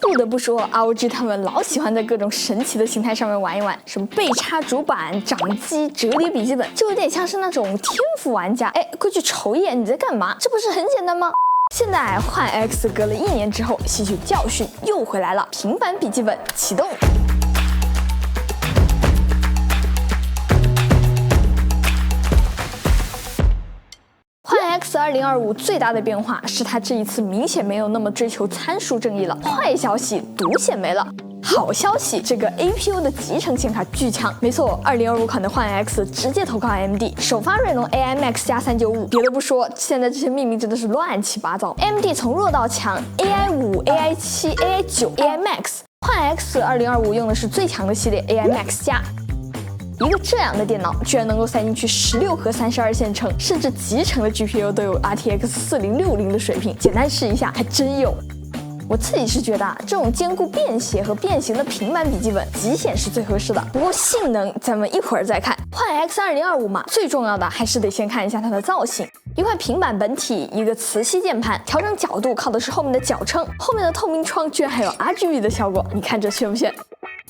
不得不说 ，ROG 他们老喜欢在各种神奇的形态上面玩一玩，什么背插主板、掌机、折叠笔记本，就有点像是那种天赋玩家。哎，过去瞅一眼你在干嘛？这不是很简单吗？现在换 X 隔了1年之后，吸取教训又回来了，平板笔记本启动。X 2025最大的变化是它这一次明显没有那么追求参数正义了。坏消息，独显没了。好消息，这个 APU 的集成显卡巨强。没错，2025款的幻 X 直接投靠 AMD， 首发锐龙 AI Max 加395。别的不说，现在这些命名真的是乱七八糟。AMD 从弱到强 ，AI 5、AI 7、AI 9、AI Max。幻 X 2025用的是最强的系列 AI Max 加。一个这样的电脑居然能够塞进去16核32线程，甚至集成的 GPU 都有 RTX 4060的水平，简单试一下还真有。我自己是觉得这种兼顾便携和变形的平板笔记本，极显是最合适的。不过性能咱们一会儿再看。幻 X 2025嘛，最重要的还是得先看一下它的造型。一块平板本体，一个磁吸键盘，调整角度靠的是后面的脚撑，后面的透明窗居然还有 RGB 的效果，你看这炫不炫？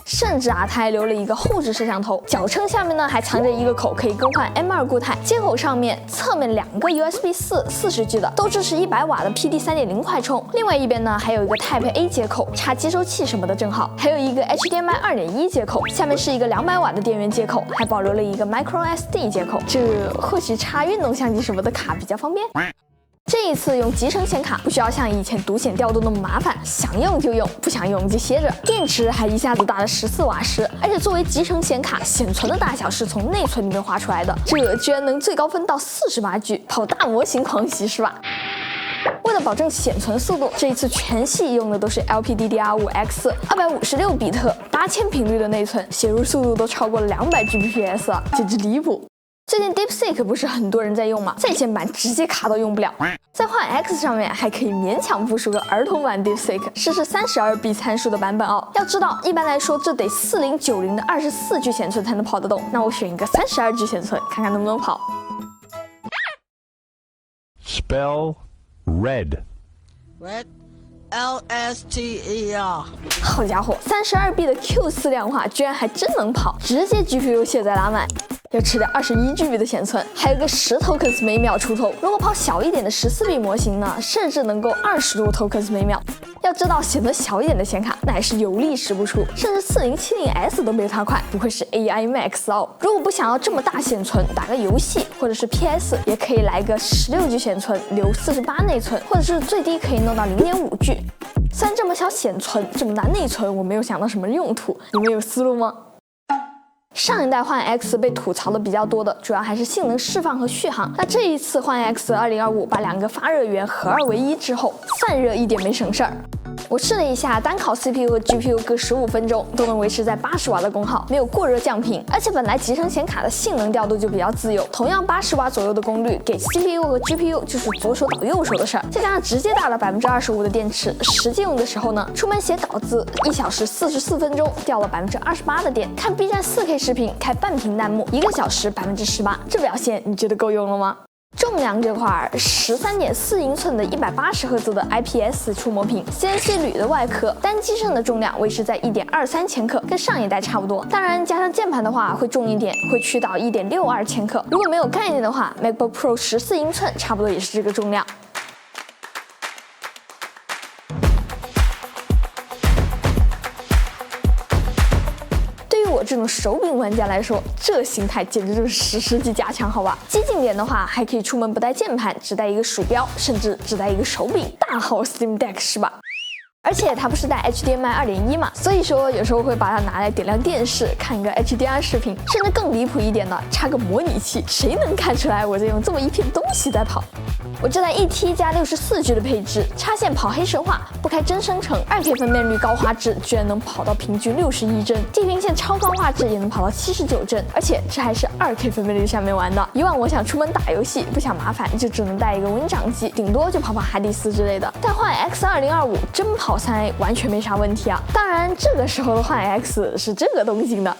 甚至它还留了一个后置摄像头，脚撑下面呢还藏着一个口，可以更换 M2 固态。接口上面侧面2个 USB4 40G 的，都支持100瓦的 PD 3.0 快充。另外一边呢还有一个 Type A 接口，插接收器什么的正好。还有一个 HDMI 2.1 接口，下面是一个200瓦的电源接口，还保留了一个 microSD 接口，这或许插运动相机什么的卡比较方便。这一次用集成显卡，不需要像以前独显调度那么麻烦，想用就用，不想用就歇着。电池还一下子大了14瓦时，而且作为集成显卡，显存的大小是从内存里面划出来的，这居然能最高分到48G，跑大模型狂喜是吧？为了保证显存速度，这一次全系用的都是 LPDDR5X 256比特8000频率的内存，写入速度都超过了200Gbps 了，简直离谱。最近 DeepSeek 不是很多人在用吗？在线版直接卡到用不了，在幻 X 上面还可以勉强部署个儿童版 DeepSeek， 试试32B 参数的版本哦。要知道，一般来说这得4090的24G 显存才能跑得动，那我选一个32G 显存，看看能不能跑。Spell red. Red, LSTER。好家伙，32B 的 Q4 量化居然还真能跑，直接 GPU 卸载拉满。要吃掉21GB 的显存，还有个10 tokens 每秒出头。如果跑小一点的14B 模型呢，甚至能够20多 tokens 每秒。要知道显存小一点的显卡，那也是有力使不出，甚至4070S 都没它快，不愧是 AI Max 哦。如果不想要这么大显存，打个游戏或者是 PS， 也可以来个16G 显存，留48内存，或者是最低可以弄到0.5G。虽然这么小显存，这么大内存，我没有想到什么用途，你们有思路吗？上一代幻 X 被吐槽的比较多的，主要还是性能释放和续航。那这一次幻 X 2025把2个发热源合2为1之后，散热一点没省事儿。我试了一下，单烤 CPU 和 GPU 各15分钟都能维持在80瓦的功耗，没有过热降频。而且本来集成显卡的性能调度就比较自由，同样80瓦左右的功率，给 CPU 和 GPU 就是左手倒右手的事儿。再加上直接大了25%的电池，实际用的时候呢，出门写稿子1小时44分钟掉了28%的电，看 B 站4K 视频开半屏弹幕1个小时18%，这表现你觉得够用了吗？重量这块，13.4英寸的180赫兹的 IPS 触摸屏 ，CNC 铝的外壳，单机身的重量维持在1.23千克，跟上一代差不多。当然，加上键盘的话会重一点，会去到1.62千克。如果没有概念的话 ，MacBook Pro 14英寸差不多也是这个重量。我这种手柄玩家来说，这形态简直就是史诗级加强，好吧？激进点的话，还可以出门不带键盘，只带一个鼠标，甚至只带一个手柄，大号 Steam Deck 是吧？而且它不是带 HDMI 2.1嘛，所以说有时候会把它拿来点亮电视，看一个 HDR 视频，甚至更离谱一点的，插个模拟器，谁能看出来我在用这么一片东西在跑？我这台1T 加64G 的配置，插线跑黑神话，不开真生成，2K 分辨率高画质居然能跑到平均61帧，地平线超高画质也能跑到79帧，而且这还是2K 分辨率下面玩的。以往我想出门打游戏，不想麻烦，就只能带一个Win掌机，顶多就跑跑哈迪斯之类的。但幻 X 2025真跑3A 完全没啥问题啊！当然，这个时候的幻 X 是这个东西的。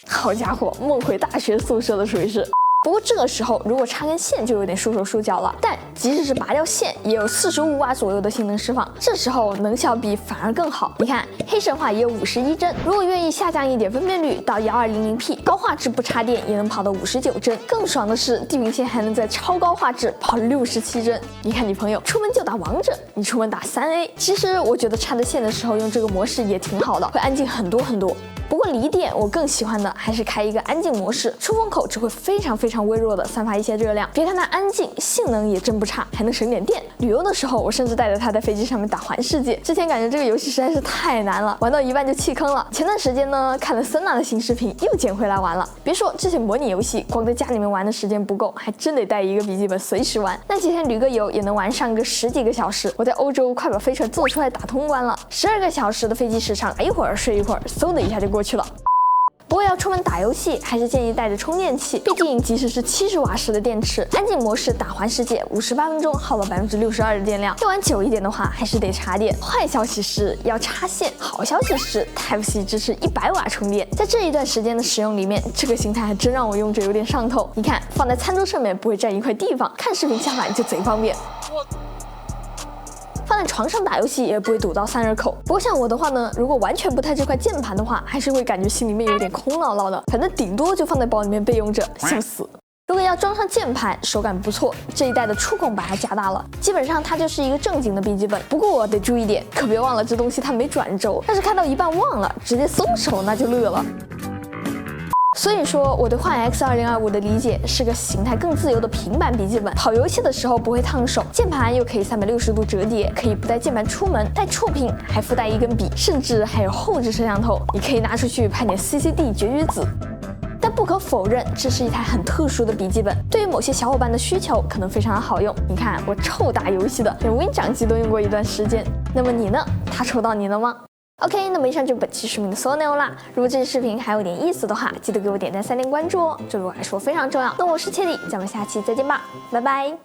好家伙，梦回大学宿舍的水是。不过这个时候如果插根线就有点束手束脚了，但即使是拔掉线，也有45瓦左右的性能释放，这时候能效比反而更好。你看黑神话也有51帧，如果愿意下降一点分辨率到1200p，高画质不插电也能跑到59帧。更爽的是地平线还能在超高画质跑67帧。你看你朋友出门就打王者，你出门打3A。其实我觉得插着线的时候用这个模式也挺好的，会安静很多很多。不过离点我更喜欢的还是开一个安静模式，出风口只会非常微弱的散发一些热量。别看它安静，性能也真不差，还能省点电。旅游的时候我甚至带着它在飞机上面打环世界。之前感觉这个游戏实在是太难了，玩到一半就弃坑了。前段时间呢看了森娜的新视频，又捡回来玩了。别说这些模拟游戏，光在家里面玩的时间不够，还真得带一个笔记本随时玩。那几天旅个游也能玩上个10几个小时。我在欧洲快把飞船做出来打通关了，12个小时的飞机时长，一会儿睡一会儿，嗖的一下就过去了。不过要出门打游戏，还是建议带着充电器，毕竟即使是70瓦时的电池，安静模式打环世界58分钟耗了62%的电量。要玩久一点的话，还是得插电。坏消息是要插线，好消息是 Type-C 支持100瓦充电。在这一段时间的使用里面，这个形态还真让我用着有点上头。你看，放在餐桌上面不会占一块地方，看视频下饭就贼方便。放在床上打游戏也不会堵到散热口。不过像我的话呢，如果完全不带这块键盘的话，还是会感觉心里面有点空落落的。反正顶多就放在包里面备用着，笑死。如果要装上键盘，手感不错，这一代的触控把它加大了，基本上它就是一个正经的笔记本。不过我得注意点，可别忘了这东西它没转轴，要是开到一半忘了，直接松手那就乐了。所以说，我对幻X 2025的理解是个形态更自由的平板笔记本，跑游戏的时候不会烫手，键盘又可以360度折叠，可以不带键盘出门，带触屏还附带一根笔，甚至还有后置摄像头，你可以拿出去拍点 CCD 绝子。但不可否认，这是一台很特殊的笔记本，对于某些小伙伴的需求可能非常的好用。你看，我臭打游戏的，连 Win 掌机都用过一段时间。那么你呢？它抽到你了吗？OK， 那么以上就是本期视频的所有内容啦。如果这期视频还有点意思的话，记得给我点赞3连关注哦，这对我来说非常重要。那我是切蒂，咱们下期再见吧，拜拜。